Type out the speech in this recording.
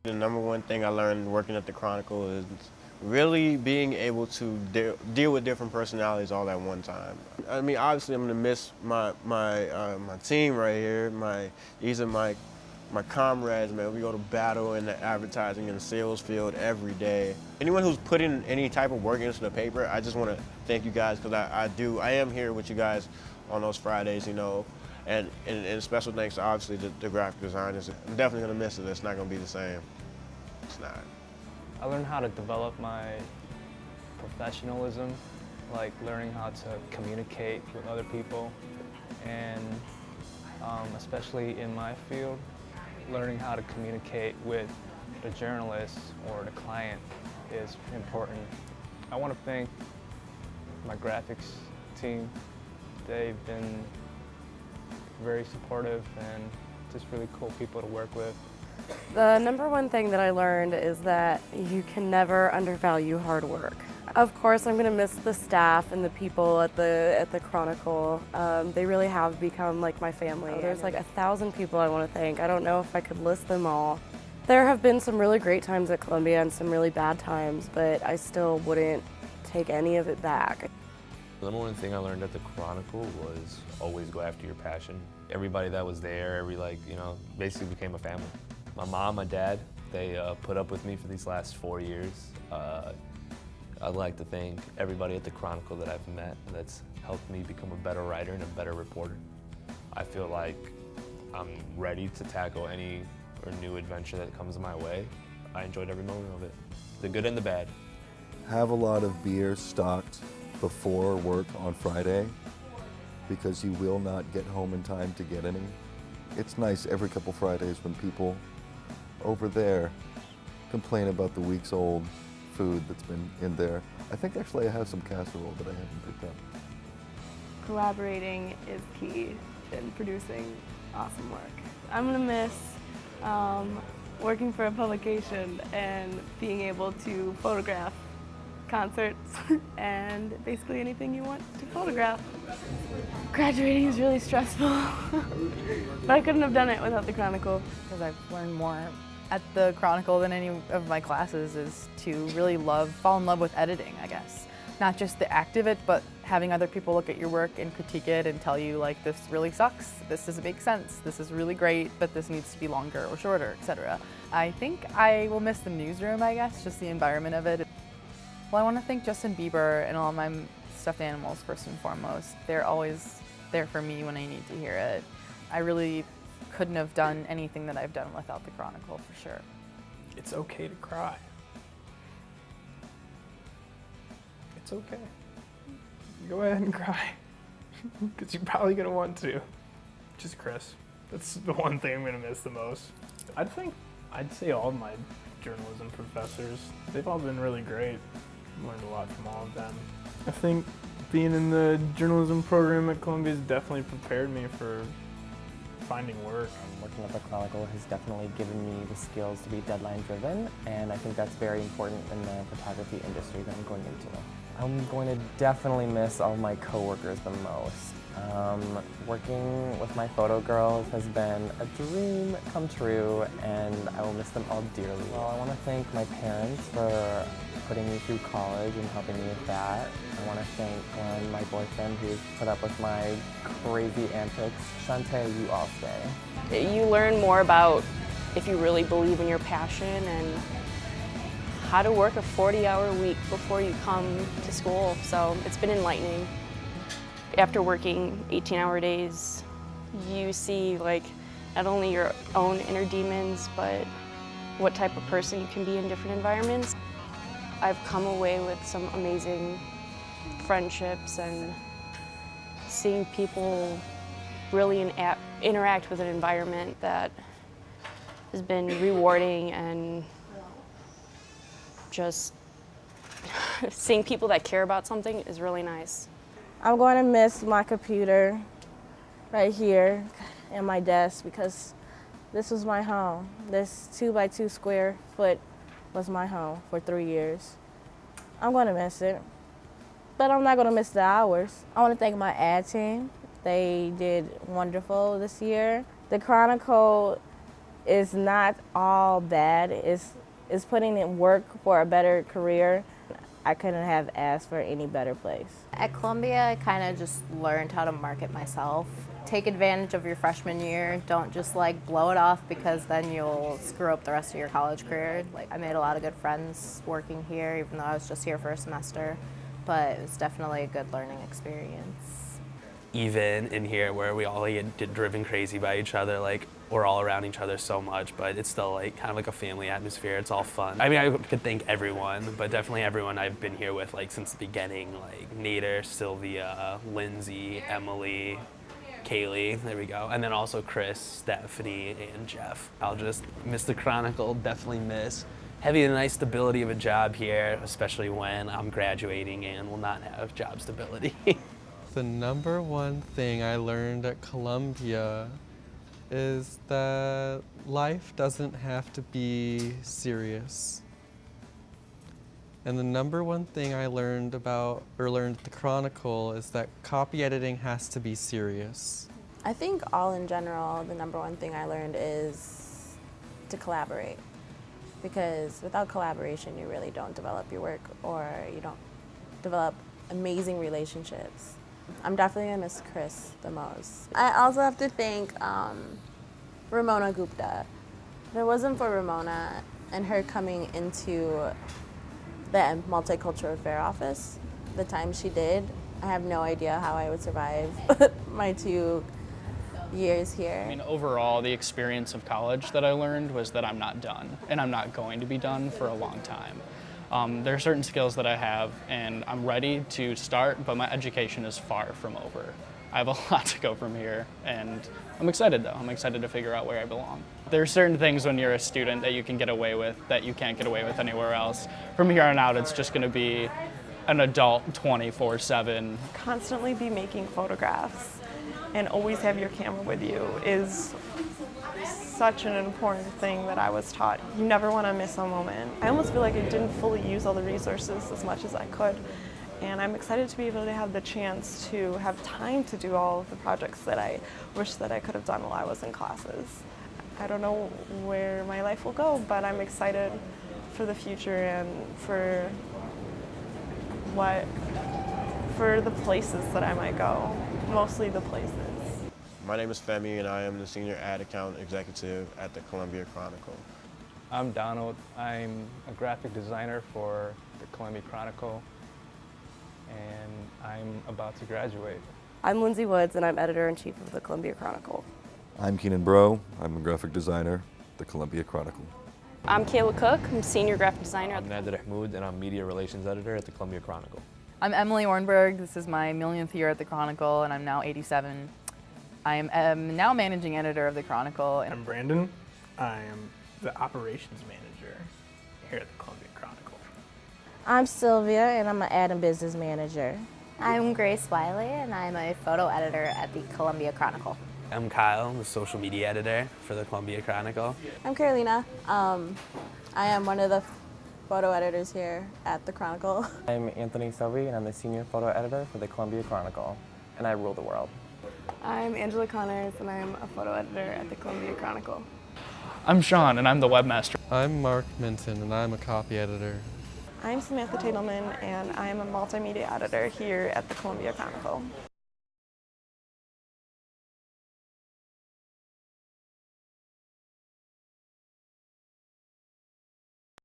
The number one thing I learned working at the Chronicle is really being able to deal with different personalities all at one time. I mean, obviously, I'm gonna miss my team right here. These are my comrades, man. We go to battle in the advertising and the sales field every day. Anyone who's putting any type of work into the paper, I just want to thank you guys, because I am here with you guys on those Fridays, you know. And special thanks to obviously the graphic designers. I'm definitely gonna miss it. It's not gonna be the same. It's not. I learned how to develop my professionalism, like learning how to communicate with other people, and especially in my field, learning how to communicate with the journalist or the client is important. I want to thank my graphics team. They've been very supportive and just really cool people to work with. The number one thing that I learned is that you can never undervalue hard work. Of course, I'm going to miss the staff and the people at the Chronicle. They really have become like my family. There's like 1,000 people I want to thank. I don't know if I could list them all. There have been some really great times at Columbia and some really bad times, but I still wouldn't take any of it back. The number one thing I learned at the Chronicle was always go after your passion. Everybody that was there, basically became a family. My mom, my dad, they put up with me for these last 4 years. I'd like to thank everybody at the Chronicle that I've met that's helped me become a better writer and a better reporter. I feel like I'm ready to tackle any new adventure that comes my way. I enjoyed every moment of it, the good and the bad. Have a lot of beer stocked before work on Friday, because you will not get home in time to get any. It's nice every couple Fridays when people over there complain about the week's old food that's been in there. I think actually I have some casserole that I haven't picked up. Collaborating is key in producing awesome work. I'm gonna miss working for a publication and being able to photograph concerts and basically anything you want to photograph. Graduating is really stressful, but I couldn't have done it without the Chronicle. Because I've learned more at the Chronicle than any of my classes is to really fall in love with editing, I guess. Not just the act of it, but having other people look at your work and critique it and tell you, like, this really sucks, this doesn't make sense, this is really great, but this needs to be longer or shorter, etc. I think I will miss the newsroom, I guess, just the environment of it. Well, I want to thank Justin Bieber and all my stuffed animals first and foremost. They're always there for me when I need to hear it. I really couldn't have done anything that I've done without the Chronicle, for sure. It's okay to cry. It's okay. Go ahead and cry, because you're probably gonna want to. Just Chris. That's the one thing I'm gonna miss the most. I'd say all of my journalism professors, they've all been really great. Learned a lot from all of them. I think being in the journalism program at Columbia has definitely prepared me for finding work. Working at the Chronicle has definitely given me the skills to be deadline driven, and I think that's very important in the photography industry that I'm going into. I'm going to definitely miss all my coworkers the most. Working with my photo girls has been a dream come true, and I will miss them all dearly. Well, I want to thank my parents for putting me through college and helping me with that. I want to thank Glenn, my boyfriend, who's put up with my crazy antics. Shantae, you all stay. You learn more about if you really believe in your passion and how to work a 40-hour week before you come to school, so it's been enlightening. After working 18-hour days, you see not only your own inner demons, but what type of person you can be in different environments. I've come away with some amazing friendships and seeing people really interact with an environment that has been rewarding, and just seeing people that care about something is really nice. I'm going to miss my computer right here and my desk, because this was my home. This 2x2 square foot was my home for 3 years. I'm going to miss it, but I'm not going to miss the hours. I want to thank my ad team. They did wonderful this year. The Chronicle is not all bad. It's putting in work for a better career. I couldn't have asked for any better place. At Columbia, I kind of just learned how to market myself. Take advantage of your freshman year. Don't just like blow it off, because then you'll screw up the rest of your college career. Like, I made a lot of good friends working here, even though I was just here for a semester, but it was definitely a good learning experience. Even in here where we all get driven crazy by each other, like we're all around each other so much, but it's still like kind of like a family atmosphere. It's all fun. I mean, I could thank everyone, but definitely everyone I've been here with like since the beginning, like Nader, Sylvia, Lindsey, Emily, Kaylee, there we go, and then also Chris, Stephanie, and Jeff. I'll just miss the Chronicle, definitely miss having a nice stability of a job here, especially when I'm graduating and will not have job stability. The number one thing I learned at Columbia is that life doesn't have to be serious. And the number one thing I learned at the Chronicle is that copy editing has to be serious. I think all in general, the number one thing I learned is to collaborate. Because without collaboration, you really don't develop your work, or you don't develop amazing relationships. I'm definitely gonna miss Chris the most. I also have to thank Ramona Gupta. If it wasn't for Ramona and her coming into the Multicultural Affair office, the time she did, I have no idea how I would survive my 2 years here. I mean, overall, the experience of college that I learned was that I'm not done, and I'm not going to be done for a long time. There are certain skills that I have, and I'm ready to start, but my education is far from over. I have a lot to go from here, and I'm excited though. I'm excited to figure out where I belong. There are certain things when you're a student that you can get away with that you can't get away with anywhere else. From here on out, it's just gonna be an adult 24/7. Constantly be making photographs and always have your camera with you is such an important thing that I was taught. You never want to miss a moment. I almost feel like I didn't fully use all the resources as much as I could, and I'm excited to be able to have the chance to have time to do all of the projects that I wish that I could have done while I was in classes. I don't know where my life will go, but I'm excited for the future and for the places that I might go, mostly the places. My name is Femi, and I am the Senior Ad Account Executive at the Columbia Chronicle. I'm Donald. I'm a graphic designer for the Columbia Chronicle, and I'm about to graduate. I'm Lindsey Woods, and I'm Editor-in-Chief of the Columbia Chronicle. I'm Kennan Browe. I'm a graphic designer at the Columbia Chronicle. I'm Kayla Cook. I'm Senior Graphic Designer. I'm Nader Ahmoud, and I'm Media Relations Editor at the Columbia Chronicle. I'm Emily Ornberg. This is my millionth year at the Chronicle, and I'm now 87. I am now managing editor of the Chronicle. I'm Brandon. I am the operations manager here at the Columbia Chronicle. I'm Sylvia, and I'm an ad and business manager. I'm Grace Wiley, and I'm a photo editor at the Columbia Chronicle. I'm Kyle, the social media editor for the Columbia Chronicle. I'm Carolina. I am one of the photo editors here at the Chronicle. I'm Anthony Soave, and I'm the senior photo editor for the Columbia Chronicle, and I rule the world. I'm Angela Connors, and I'm a photo editor at the Columbia Chronicle. I'm Sean, and I'm the webmaster. I'm Mark Minton, and I'm a copy editor. I'm Samantha Tatelman, and I'm a multimedia editor here at the Columbia Chronicle.